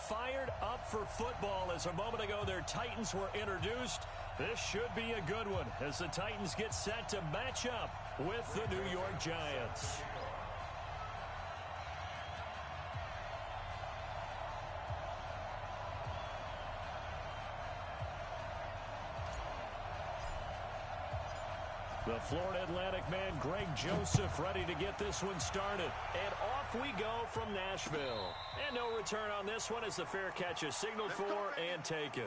fired up for football as a moment ago their Titans were introduced. This should be a good one as the Titans get set to match up with the New York Giants. The Florida Atlantic man, Greg Joseph, ready to get this one started. And off we go from Nashville. And no return on this one as the fair catch is signaled for and taken.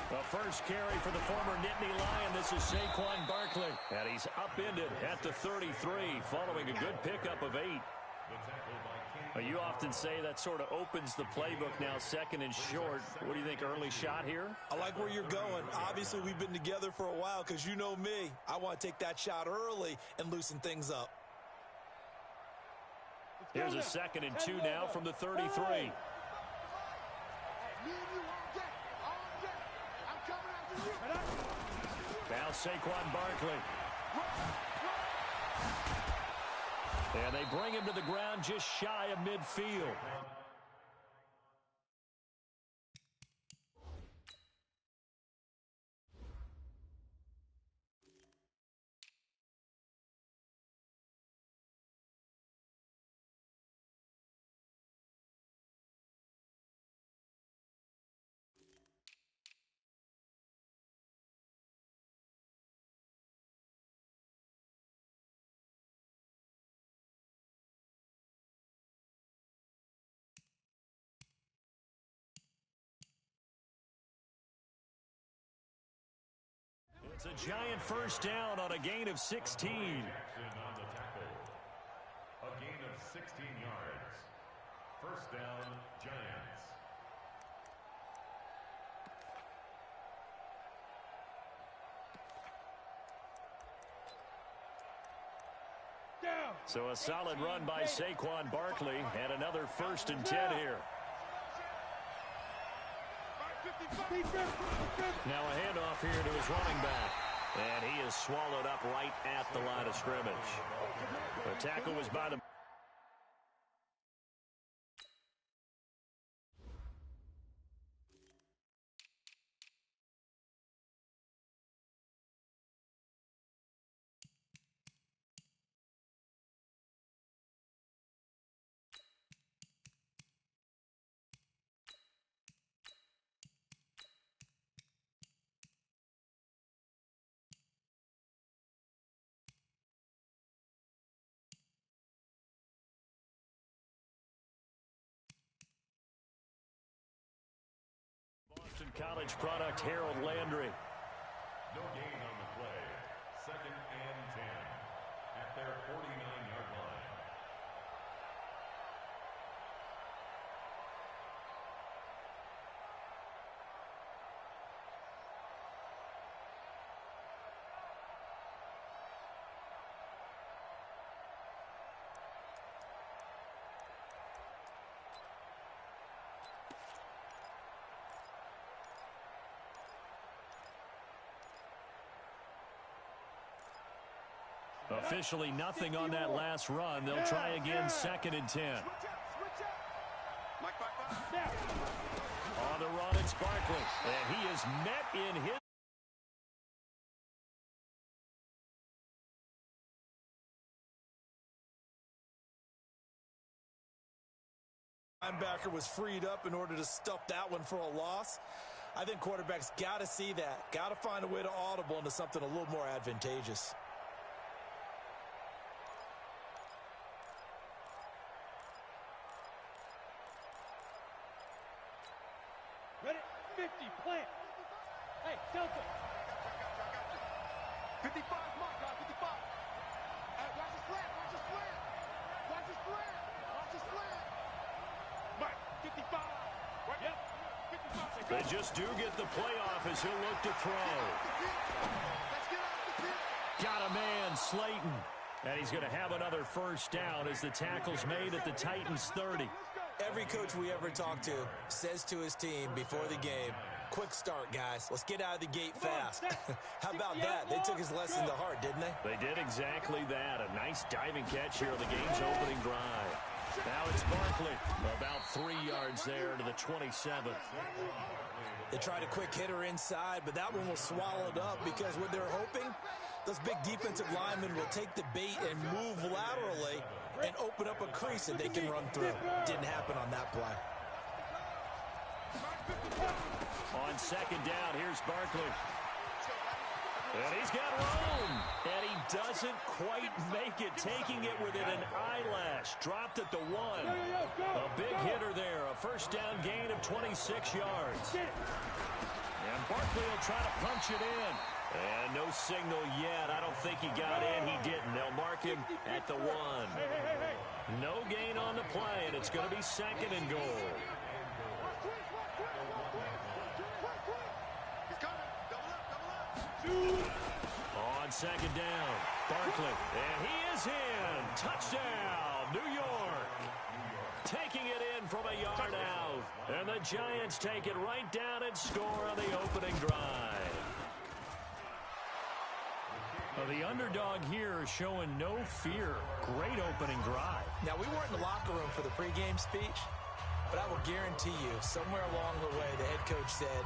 The first carry for the former Nittany Lion. This is Saquon Barkley. And he's upended at the 33 following a good pickup of 8. You often say that sort of opens the playbook now, second and short. What do you think, early shot here? I like where you're going. Obviously, we've been together for a while because you know me. I want to take that shot early and loosen things up. Here's a second and 2 now from the 33. Now Saquon Barkley. And they bring him to the ground just shy of midfield. It's a giant first down on a gain of 16. On the tackle. A gain of 16 yards. First down, Giants. So a solid run by Saquon Barkley and another 1st and 10 here. Now a handoff here to his running back. And he is swallowed up right at the line of scrimmage. The tackle was by the... College product, Harold Landry. No gain on the play. 2nd and 10 at their 49-yard line. Officially nothing on that last run. They'll try again, 2nd and 10. On the run, it's Barkley. And he is met in his... Linebacker was freed up in order to stuff that one for a loss. I think quarterbacks got to see that. Got to find a way to audible into something a little more advantageous. Ready? 50, plant. Hey, Delta. 55, mark, guys, 55. Hey, watch the slant, watch the slant. Watch the slant, watch the slant. Mike, 55. They just do get the playoff as he'll look to throw. Got a man, Slayton. And he's going to have another first down as the tackle's made at the Titans' 30. Every coach we ever talk to says to his team before the game, quick start, guys. Let's get out of the gate fast. How about that? They took his lesson to heart, didn't they? They did exactly that. A nice diving catch here on the game's opening drive. Now it's Barkley. About 3 yards there to the 27th. They tried a quick hitter inside, but that one was swallowed up because what they're hoping, those big defensive linemen will take the bait and move laterally and open up a crease that they can run through. Didn't happen on that play. On second down, here's Barkley. And he's got room. And he doesn't quite make it, taking it within an eyelash. Dropped at the 1. A big hitter there. A first down gain of 26 yards. And Barkley will try to punch it in. And no signal yet. I don't think he got in. He didn't. They'll mark him at the 1. No gain on the play, and it's going to be second and goal. On second down, Barkley, and he is in. Touchdown, New York. Taking it in from a yard out. And the Giants take it right down and score on the opening drive. Well, the underdog here is showing no fear. Great opening drive. Now, we weren't in the locker room for the pregame speech, but I will guarantee you, somewhere along the way, the head coach said,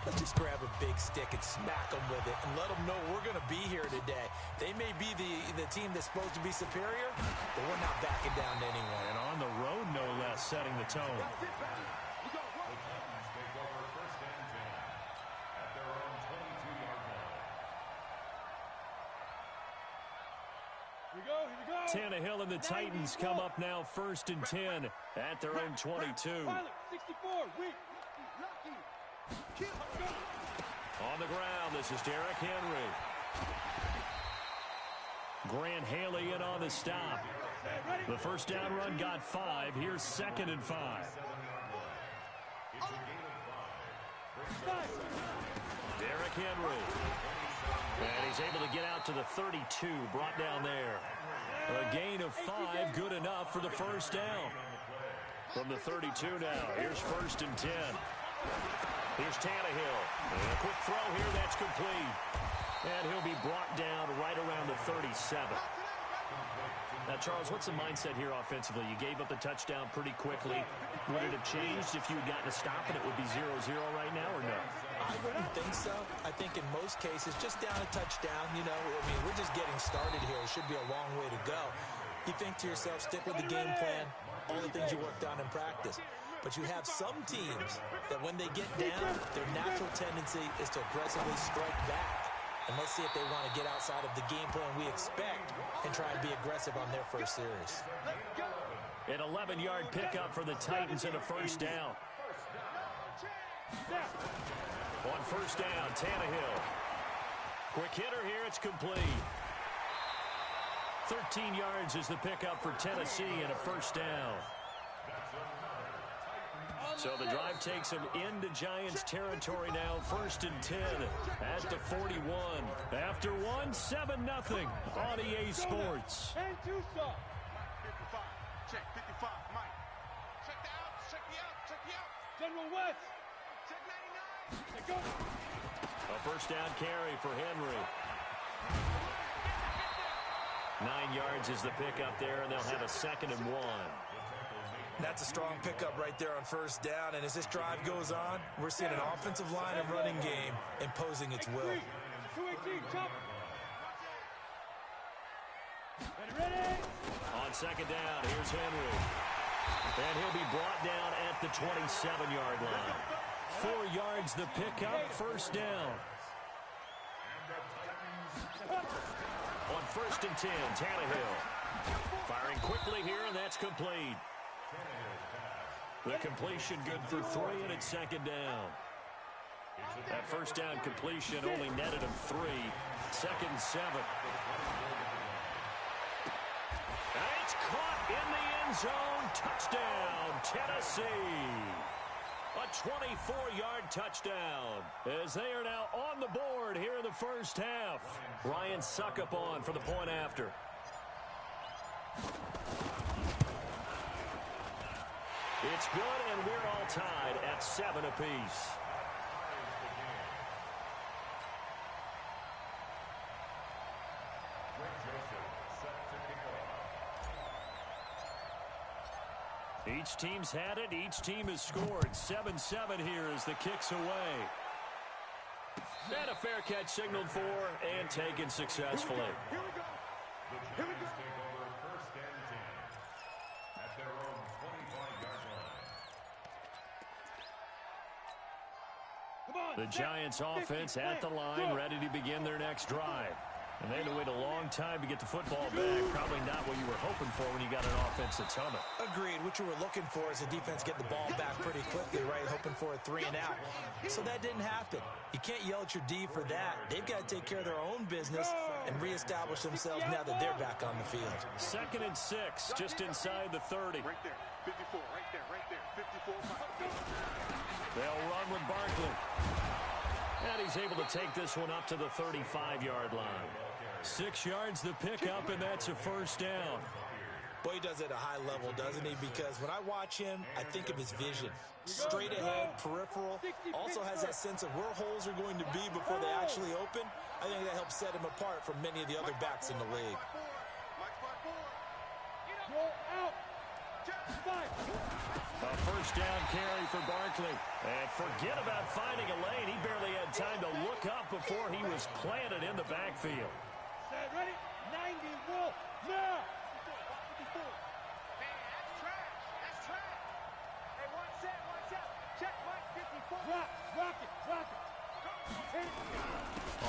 let's just grab a big stick and smack them with it and let them know we're going to be here today. They may be the team that's supposed to be superior, but we're not backing down to anyone. And on the road, no less, setting the tone. Tannehill and the Titans come up now 1st and 10 at their own 22. On the ground, this is Derrick Henry. Grant Haley in on the stop. The first down run got 5. Here's 2nd and 5. Derrick Henry. And he's able to get out to the 32, brought down there. A gain of 5, good enough for the first down. From the 32 now, here's 1st and 10. Here's Tannehill. And a quick throw here, that's complete. And he'll be brought down right around the 37. Now, Charles, what's the mindset here offensively? You gave up the touchdown pretty quickly. Would it have changed if you had gotten a stop and it would be 0-0 right now, or no? I wouldn't think so. I think in most cases, just down a touchdown, you know, I mean, we're just getting started here. It should be a long way to go. You think to yourself, stick with the game plan, all the things you worked on in practice. But you have some teams that when they get down, their natural tendency is to aggressively strike back. And let's see if they want to get outside of the game plan we expect and try and be aggressive on their first series. An 11-yard pickup for the Titans and a first down. On first down, Tannehill. Quick hitter here, it's complete. 13 yards is the pickup for Tennessee and a first down. So the drive takes him into Giants territory now, 1st and 10 at the 41. After 1, 7-0 on EA Sports. And 2 stop. 55. Check 55. Mike. Check the out. Check the out. Check the out. General West. Check 99. Check go. A first down carry for Henry. 9 yards is the pickup there, and they'll have a 2nd and 1. That's a strong pickup right there on first down. And as this drive goes on, we're seeing an offensive line and running game imposing its will. 218, chop. Ready. On second down, here's Henry. And he'll be brought down at the 27-yard line. 4 yards the pickup, first down. On 1st and 10, Tannehill. Firing quickly here, and that's complete. The completion good for 3, and it's 2nd down. That first down completion only netted him 3. 2nd and 7. And it's caught in the end zone. Touchdown, Tennessee. A 24-yard touchdown as they are now on the board here in the first half. Ryan Suckup on for the point after. It's good, and we're all tied at 7 apiece. Each team's had it. Each team has scored. 7-7 here as the kick's away. And a fair catch signaled for and taken successfully. Here we go. Here we go. Take over first and 10 at their own 25-yard line. The Giants offense at the line, ready to begin their next drive. And they had to wait a long time to get the football back. Probably not what you were hoping for when you got an offense that's humming. Agreed. What you were looking for is the defense get the ball back pretty quickly, right? Hoping for a 3 and out. So that didn't happen. You can't yell at your D for that. They've got to take care of their own business and reestablish themselves now that they're back on the field. 2nd and 6, just inside the 30. Right there. 54. Right there. Right there. 54. They'll run with Barkley. And he's able to take this one up to the 35-yard line. 6 yards the pickup, and that's a first down. Boy, he does it at a high level, doesn't he? Because when I watch him, I think of his vision. Straight ahead, peripheral. Also has that sense of where holes are going to be before they actually open. I think that helps set him apart from many of the other backs in the league. A first down carry for Barkley. And forget about finding a lane. He barely had time to look up before he was planted in the backfield. Ready? 90, roll, now! Man, that's trash. That's trash. Hey, one set. Check Mike 54. Rock it. Hit it.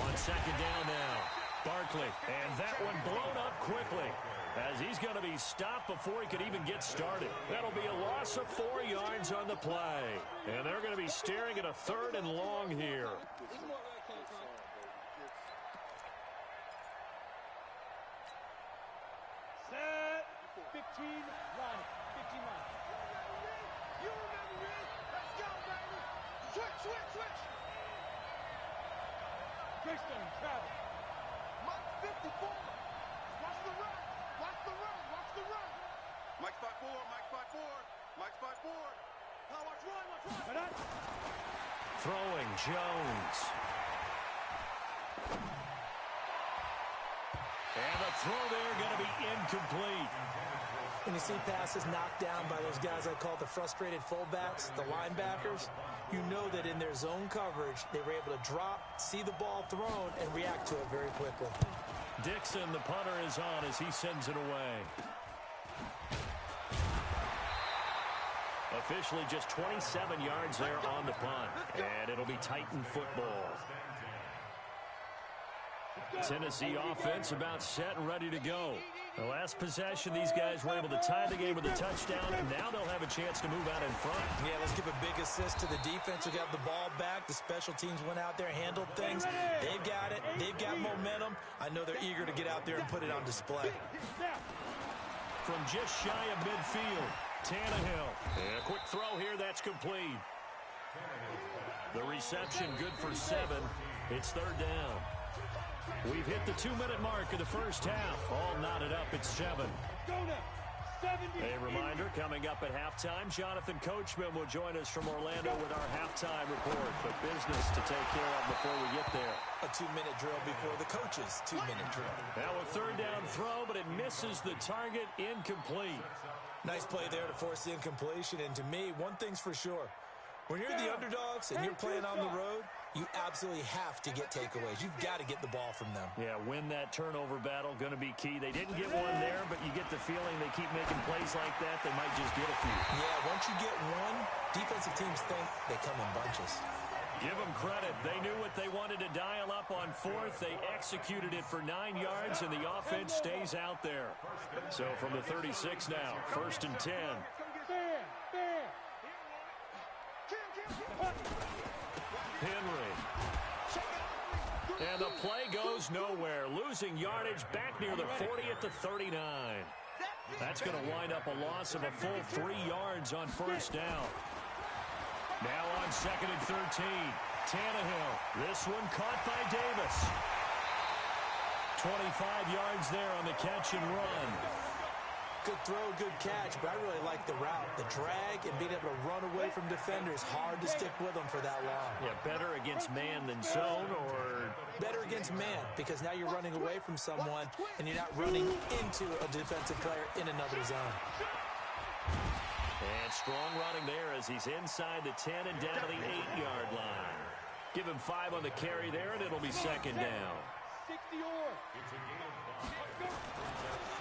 On 2nd down now, Barkley. And that one blown up quickly as he's going to be stopped before he could even get started. That'll be a loss of 4 yards on the play. And they're going to be staring at a 3rd and long here. Set. 15, line. 15 line. You remember me. Let's go, baby. Switch. Greystone, Travis. Mike 54. Watch the run. Mike spot 4. Now watch run. Throwing, Jones. And the throw there going to be incomplete. When you see passes knocked down by those guys I call the frustrated fullbacks, the linebackers, you know that in their zone coverage, they were able to drop, see the ball thrown, and react to it very quickly. Dixon, the punter, is on as he sends it away. Officially just 27 yards there on the punt. And it'll be Titan football. Tennessee offense about set and ready to go. The last possession, these guys were able to tie the game with a touchdown, and now they'll have a chance to move out in front. Yeah, let's give a big assist to the defense who got the ball back. The special teams went out there, handled things. They've got it. They've got momentum. I know they're eager to get out there and put it on display. From just shy of midfield, Tannehill. And a quick throw here, that's complete. The reception good for 7. It's 3rd down. We've hit the 2-minute mark of the first half. All knotted up at 7. A reminder, coming up at halftime, Jonathan Coachman will join us from Orlando with our halftime report. But business to take care of before we get there. A 2-minute drill before the coach's 2-minute drill. Now a 3rd down throw, but it misses the target, incomplete. Nice play there to force the incompletion. And to me, one thing's for sure. When you're the underdogs and you're playing on the road, you absolutely have to get takeaways. You've got to get the ball from them. Yeah, win that turnover battle, going to be key. They didn't get one there, but you get the feeling they keep making plays like that, they might just get a few. Yeah, once you get one, defensive teams think they come in bunches. Give them credit. They knew what they wanted to dial up on 4th. They executed it for 9 yards, and the offense stays out there. So from the 36 now, 1st and 10. Henry. And the play goes nowhere. Losing yardage back near the 40 at the 39. That's going to wind up a loss of a full 3 yards on 1st down. Now on 2nd and 13. Tannehill. This one caught by Davis. 25 yards there on the catch and run. Good throw, good catch, but I really like the route. The drag and being able to run away from defenders. Hard to stick with them for that long. Yeah, better against man than zone, or? Better against man, because now you're running away from someone and you're not running into a defensive player in another zone. And strong running there as he's inside the 10 and down to the 8-yard line. Give him 5 on the carry there, and it'll be 2nd down. 60 or.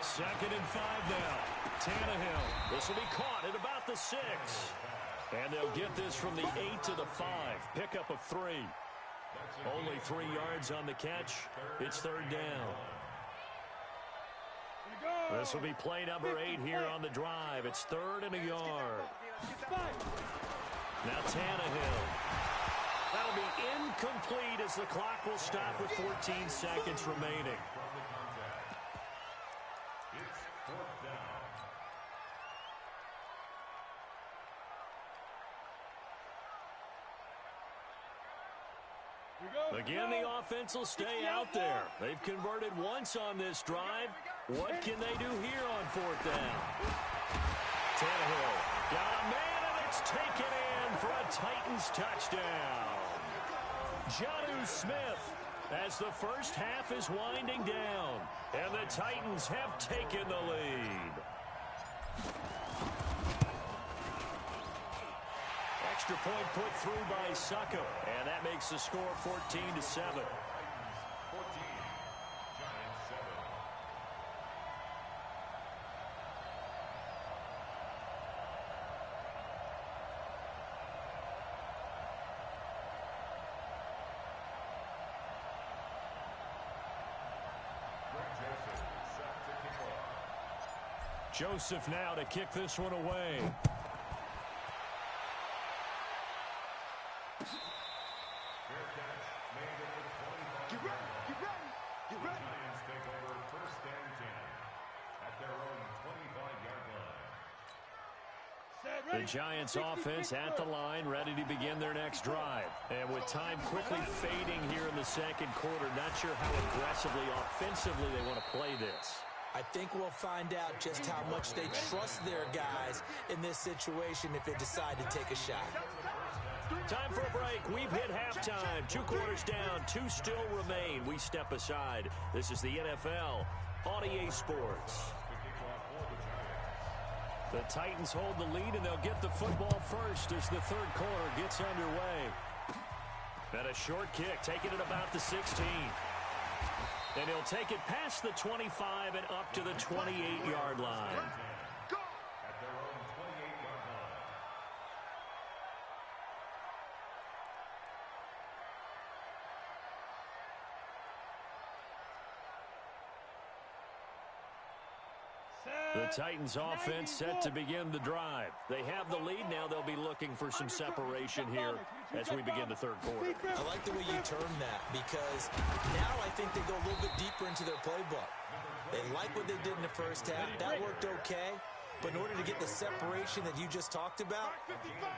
2nd and 5 now. Tannehill. This will be caught at about the 6. And they'll get this from the 8 to the 5. Pickup of 3. Only 3 yards on the catch. It's 3rd down. This will be play number 8 here on the drive. It's 3rd and a yard. Now Tannehill. That'll be incomplete as the clock will stop with 14 seconds remaining. Again, the offense will stay out there. They've converted once on this drive. What can they do here on 4th down? Tannehill got a man, and it's taken in for a Titans touchdown. Jonnu Smith as the first half is winding down, and the Titans have taken the lead. Extra point put through by Succo, and that makes the score 14-7. 14, Giants 7. Joseph now to kick this one away. The Giants offense at the line, ready to begin their next drive. And with time quickly fading here in the 2nd quarter, not sure how aggressively, offensively they want to play this. I think we'll find out just how much they trust their guys in this situation if they decide to take a shot. Time for a break. We've hit halftime. 2 quarters down, 2 still remain. We step aside. This is the NFL on EA Sports. The Titans hold the lead, and they'll get the football first as the 3rd quarter gets underway. And a short kick, taking it about the 16. And he'll take it past the 25 and up to the 28-yard line. The Titans offense set to begin the drive. They have the lead now. They'll be looking for some separation here as we begin the 3rd quarter. I like the way you turn that, because now I think they go a little bit deeper into their playbook. They like what they did in the first half. That worked okay. But in order to get the separation that you just talked about,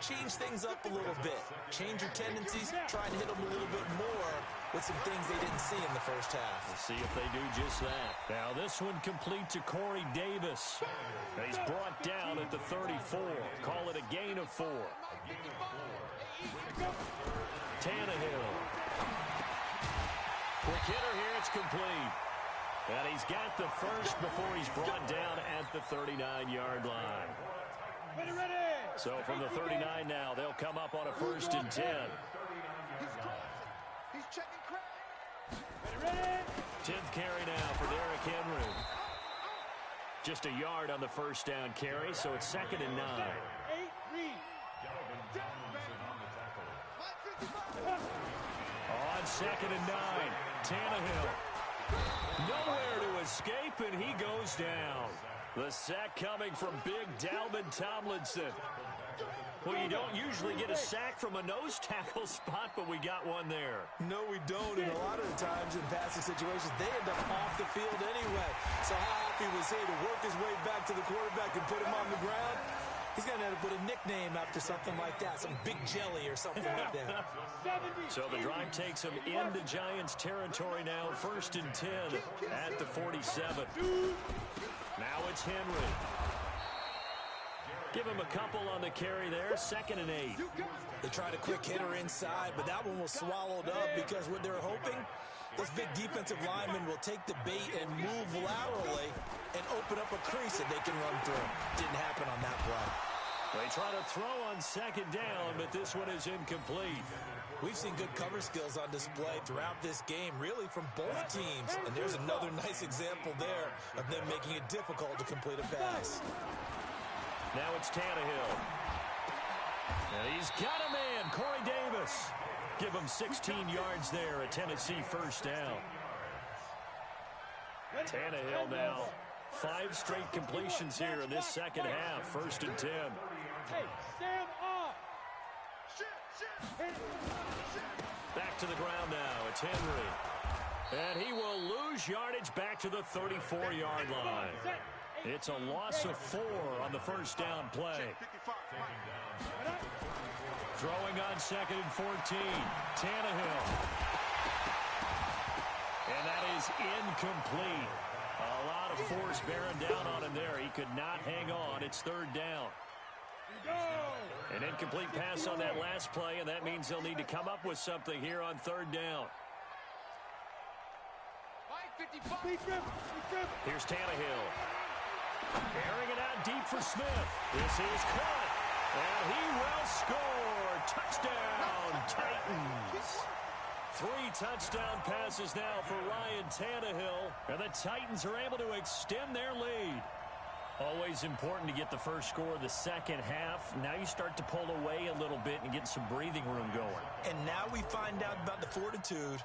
change things up a little bit. Change your tendencies, try and hit them a little bit more with some things they didn't see in the first half. We'll see if they do just that. Now this one complete to Corey Davis. He's brought down at the 34. Call it a gain of 4. Tannehill. Quick hitter here, it's complete. And he's got the first before he's brought down at the 39-yard line. Ready. So from the 39 now, they'll come up on a 1st and 10. He's checking crack. Ready. 10th carry now for Derrick Henry. Just a yard on the 1st down carry, so it's 2nd and 9. 8, read. On 2nd and 9, Tannehill. Nowhere to escape, and he goes down. The sack coming from big Dalvin Tomlinson. Well, you don't usually get a sack from a nose tackle spot, but we got one there. No, we don't, and a lot of the times in passing situations, they end up off the field anyway. So how happy was he to work his way back to the quarterback and put him on the ground? He's going to end up with a nickname after something like that, some Big Jelly or something like that. So the drive takes him into Giants territory now, 1st and 10 at the 47. Now it's Henry. Give him a couple on the carry there, 2nd and 8. They tried a quick hitter inside, but that one was swallowed up because what they're hoping, those big defensive linemen will take the bait and move laterally and open up a crease that they can run through. Didn't happen on that play. They try to throw on 2nd down, but this one is incomplete. We've seen good cover skills on display throughout this game, really from both teams. And there's another nice example there of them making it difficult to complete a pass. Now it's Tannehill. And he's got a man, Corey Davis. Give him 16 yards there, a Tennessee 1st down. Tannehill now. 5 straight completions here in this 2nd half, 1st and 10. Hey, Sam off. Back to the ground now. It's Henry. And he will lose yardage back to the 34-yard line. It's a loss of 4 on the 1st down play. Throwing on 2nd and 14. Tannehill. And that is incomplete. A lot of force bearing down on him there. He could not hang on. It's 3rd down. An incomplete pass on that last play, and that means they'll need to come up with something here on 3rd down. Here's Tannehill. Airing it out deep for Smith. This is caught. And he will score. Touchdown, Titans. 3 touchdown passes now for Ryan Tannehill. And the Titans are able to extend their lead. Always important to get the first score of the 2nd half. Now you start to pull away a little bit and get some breathing room going. And now we find out about the fortitude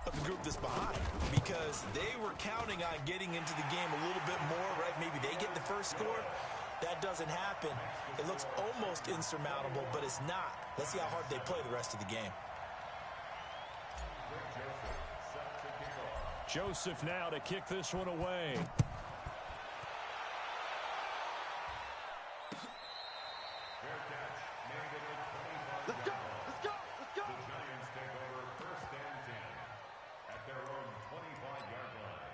of the group that's behind, because they were counting on getting into the game a little bit more, right? Maybe they get the first score. That doesn't happen. It looks almost insurmountable, but it's not. Let's see how hard they play the rest of the game. Joseph now to kick this one away. Let's go! Let's go! Let's go! The Giants take over 1st and 10 at their own 25-yard line.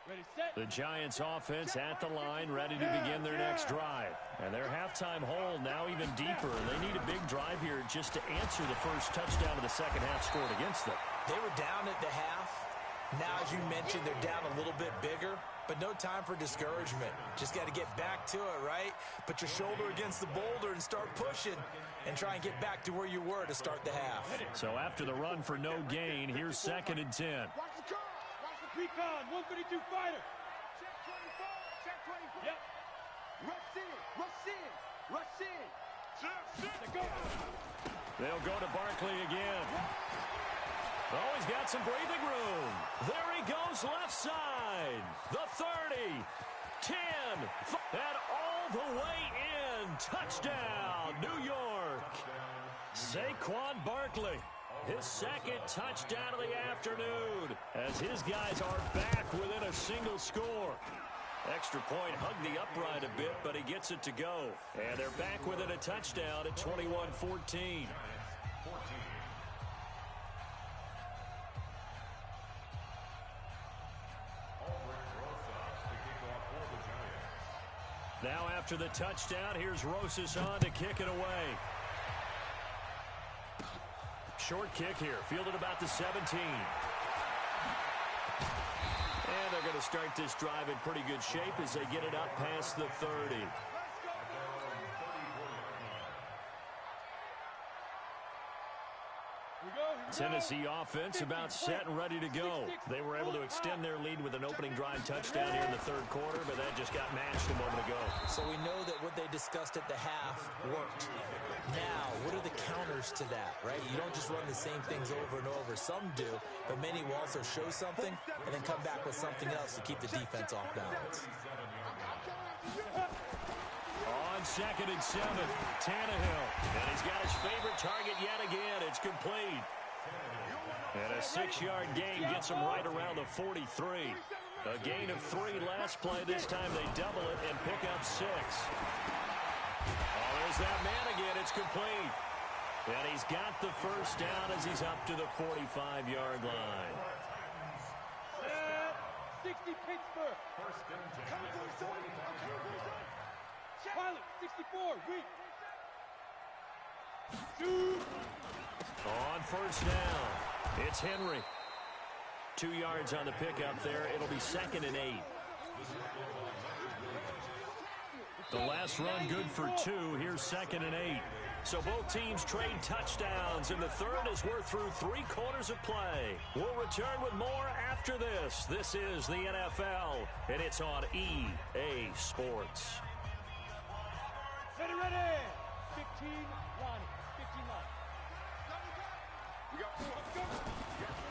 Ready, set. The Giants offense at the line, ready to begin their next drive. And their halftime hole now even deeper. They need a big drive here just to answer the first touchdown of the 2nd half scored against them. They were down at the half. Now, as you mentioned, they're down a little bit bigger, but no time for discouragement. Just got to get back to it, right? Put your shoulder against the boulder and start pushing and try and get back to where you were to start the half. So after the run for no gain, here's 2nd and 10. Watch the car. Watch the recon. 132 fighter. Check 24. Check 24. Yep. Rush in. Rush in. Rush in. Let's go. They'll go to Barkley again. Oh, he's got some breathing room. There he goes left side. The 30, 10, and all the way in. Touchdown, New York. Saquon Barkley, his 2nd touchdown of the afternoon, as his guys are back within a single score. Extra point hugged the upright a bit, but he gets it to go. And they're back within a touchdown at 21-14. Now after the touchdown, here's Rosas on to kick it away. Short kick here, fielded about the 17. And they're going to start this drive in pretty good shape as they get it up past the 30. Tennessee offense about set and ready to go. They were able to extend their lead with an opening drive touchdown here in the 3rd quarter, but that just got matched a moment ago. So we know that what they discussed at the half worked. Now, what are the counters to that, right? You don't just run the same things over and over. Some do, but many will also show something and then come back with something else to keep the defense off balance. On 2nd and 7, Tannehill. And he's got his favorite target yet again. It's complete. And a 6-yard gain gets him right around the 43. A gain of 3 last play. This time they double it and pick up 6. Oh, there's that man again. It's complete. And he's got the first down as he's up to the 45-yard line. 60 Pittsburgh. Pilot, 64, weak. On first down, it's Henry. 2 yards on the pickup there. It'll be 2nd and 8. The last run good for 2. Here's 2nd and 8. So both teams trade touchdowns, and the third as we're through 3 quarters of play. We'll return with more after this. This is the NFL, and it's on EA Sports. Ready. 15 line. 15 line.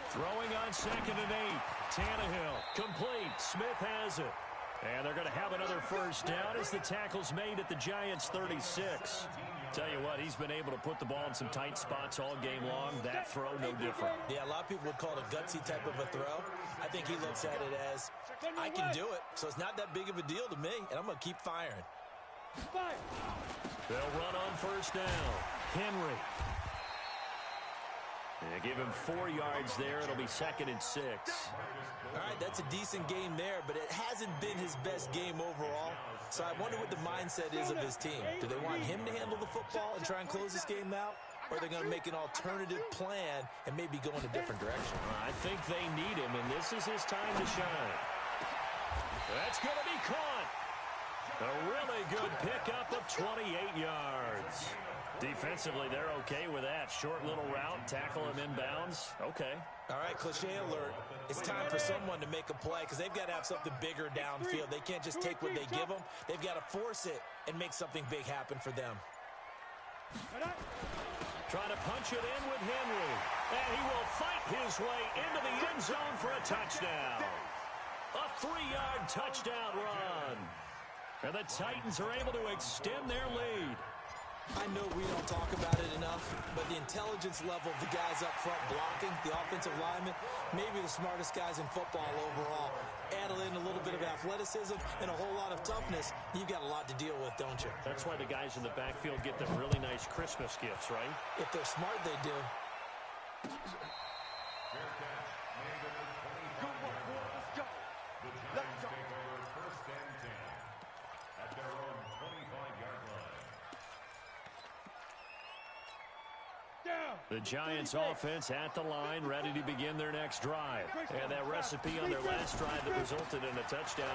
Throwing on 2nd and 8. Tannehill complete. Smith has it. And they're going to have another first down as the tackle's made at the Giants' 36. Tell you what, he's been able to put the ball in some tight spots all game long. That throw, no different. Yeah, a lot of people would call it a gutsy type of a throw. I think he looks at it as, I can do it, so it's not that big of a deal to me, and I'm going to keep firing. They'll run on first down. Henry. They give him 4 yards there. It'll be 2nd and 6. All right, that's a decent game there, but it hasn't been his best game overall. So I wonder what the mindset is of his team. Do they want him to handle the football and try and close this game out? Or are they going to make an alternative plan and maybe go in a different direction? I think they need him, and this is his time to shine. That's going to be caught. A really good pickup of 28 yards. Defensively, they're okay with that. Short little route, tackle him inbounds. Okay. All right, cliche alert. It's time for someone to make a play because they've got to have something bigger downfield. They can't just take what they give them. They've got to force it and make something big happen for them. Trying to punch it in with Henry. And he will fight his way into the end zone for a touchdown. A 3-yard touchdown run. And the Titans are able to extend their lead. I know we don't talk about it enough, but the intelligence level of the guys up front blocking, the offensive linemen, maybe the smartest guys in football overall. Add in a little bit of athleticism and a whole lot of toughness, you've got a lot to deal with, don't you? That's why the guys in the backfield get them really nice Christmas gifts, right? If they're smart, they do. The Giants offense at the line, ready to begin their next drive. And that recipe on their last drive that resulted in a touchdown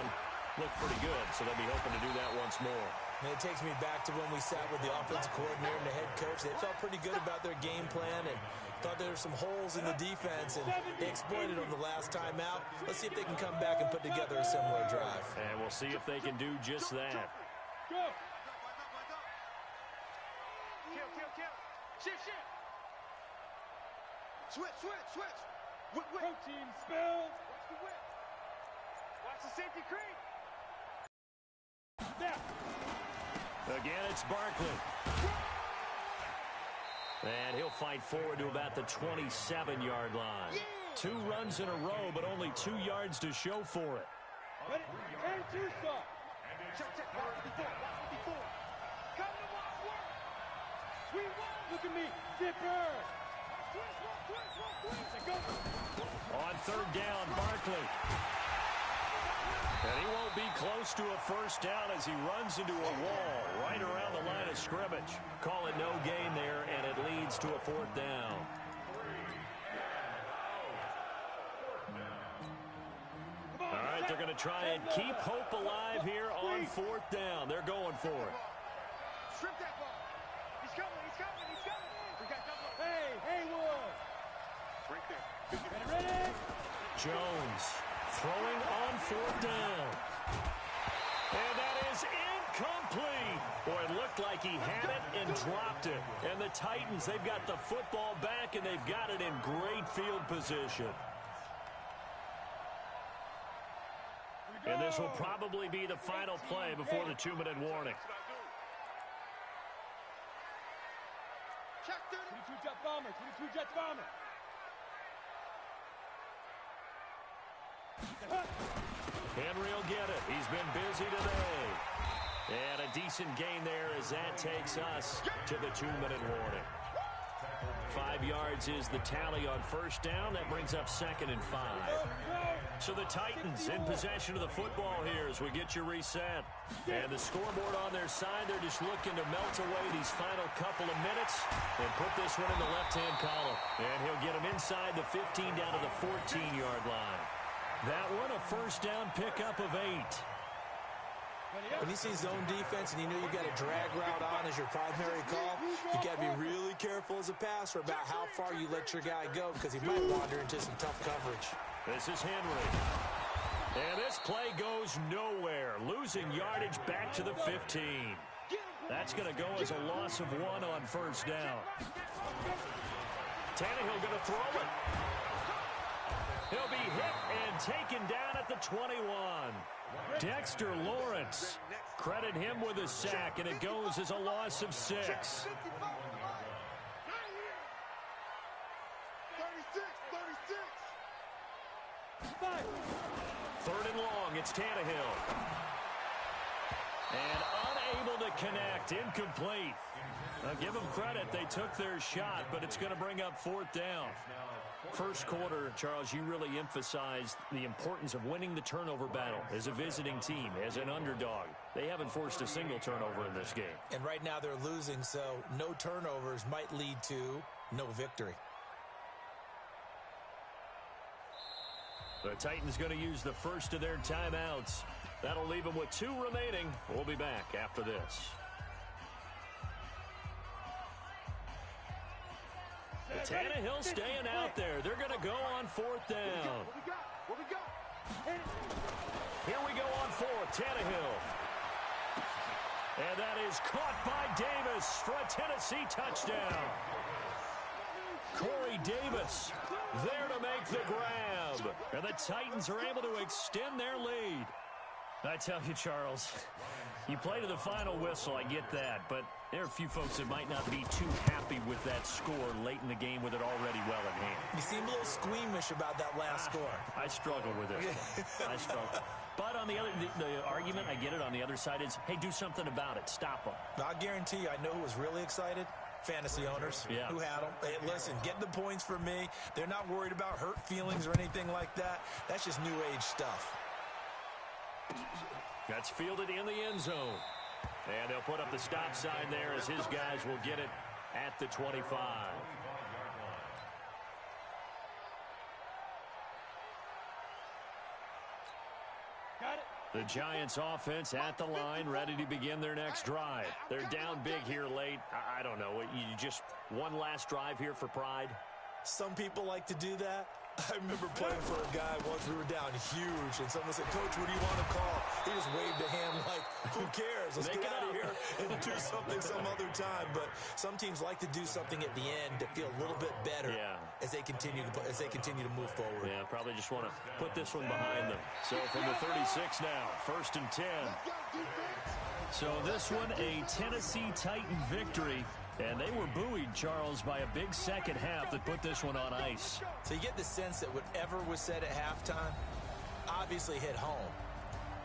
looked pretty good, so they'll be hoping to do that once more. And it takes me back to when we sat with the offensive coordinator and the head coach. They felt pretty good about their game plan and thought there were some holes in the defense, and they exploited them the last time out. Let's see if they can come back and put together a similar drive. And we'll see if they can do just that. Go. Kill. Shift. Switch. Whip. Protein spills. Watch the whip. Watch the safety creep. Snap. Again, it's Barkley. And he'll fight forward to about the 27-yard line. 2 runs in a row, but only 2 yards to show for it. Ready? 10-2 stop. Check. Watch before. Come to my work. Sweet one. Look at me. Zipper. Go. On third down, Barkley. And he won't be close to a first down as he runs into a wall right around the line of scrimmage. Call it no gain there, and it leads to a 4th down. All right, they're going to try and keep hope alive here on 4th down. They're going for it. Strip that ball. He's coming. We got double. Hey, Haywood. Right there. Ready? Jones throwing on 4th down. And that is incomplete. Boy, it looked like he had it and dropped it. And the Titans, they've got the football back, and they've got it in great field position. And this will probably be the final play before the 2-minute warning. Check 22 Jet Bomber. 22 Jet Bomber. Henry will get it. He's been busy today. And a decent gain there as that takes us to the 2-minute warning. 5 yards is the tally on first down. That brings up 2nd and 5. So the Titans in possession of the football here as we get you reset. And the scoreboard on their side, they're just looking to melt away these final couple of minutes and put this one in the left-hand column. And he'll get him inside the 15 down to the 14-yard line. That one, a first down pickup of 8. When you see zone defense and you know you got a drag route on as your primary call, you got to be really careful as a passer about how far you let your guy go because he might wander into some tough coverage. This is Henry. And this play goes nowhere, losing yardage back to the 15. That's going to go as a loss of 1 on first down. Tannehill going to throw it. He'll be hit and taken down at the 21. Dexter Lawrence, credit him with a sack, and it goes as a loss of 6. 36. 3rd and long, it's Tannehill. And unable to connect, incomplete. Now give them credit, they took their shot, but it's going to bring up 4th down. First quarter, Charles, you really emphasized the importance of winning the turnover battle as a visiting team, as an underdog. They haven't forced a single turnover in this game. And right now they're losing, so no turnovers might lead to no victory. The Titans going to use the first of their timeouts. That'll leave them with 2 remaining. We'll be back after this. Tannehill staying out there. They're going to go on 4th down. What we got? Here we go on 4th. Tannehill. And that is caught by Davis for a Tennessee touchdown. Corey Davis there to make the grab. And the Titans are able to extend their lead. I tell you, Charles, you play to the final whistle, I get that, but there are a few folks that might not be too happy with that score late in the game with it already well in hand. You seem a little squeamish about that last score. I struggle with it. I struggle. But on the other, the argument, I get it, on the other side is, hey, do something about it. Stop them. I guarantee you, I know who was really excited. Fantasy owners who had them. Hey, listen, get the points for me. They're not worried about hurt feelings or anything like that. That's just new age stuff. That's fielded in the end zone. And they'll put up the stop sign there as his guys will get it at the 25. Got it. The Giants offense at the line, ready to begin their next drive. They're down big here late. I don't know. You just one last drive here for pride? Some people like to do that. I remember playing for a guy once. We were down huge, and someone said, "Coach, what do you want to call?" He just waved a hand like, who cares? Let's get out of here and do something some other time. But some teams like to do something at the end to feel a little bit better as they continue to move forward. Yeah, probably just want to put this one behind them. So from the 36 now, 1st and 10. So this one, a Tennessee Titan victory. And they were buoyed, Charles, by a big second half that put this one on ice. So you get the sense that whatever was said at halftime obviously hit home.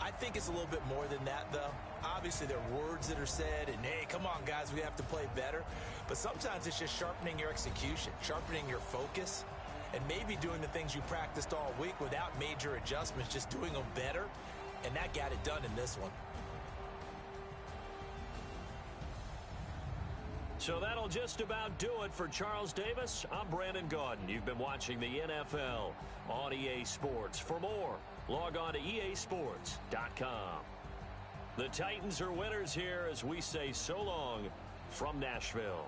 I think it's a little bit more than that, though. Obviously, there are words that are said, and, hey, come on, guys, we have to play better. But sometimes it's just sharpening your execution, sharpening your focus, and maybe doing the things you practiced all week without major adjustments, just doing them better. And that got it done in this one. So that'll just about do it for Charles Davis. I'm Brandon Gaudin. You've been watching the NFL on EA Sports. For more, log on to easports.com. The Titans are winners here as we say so long from Nashville.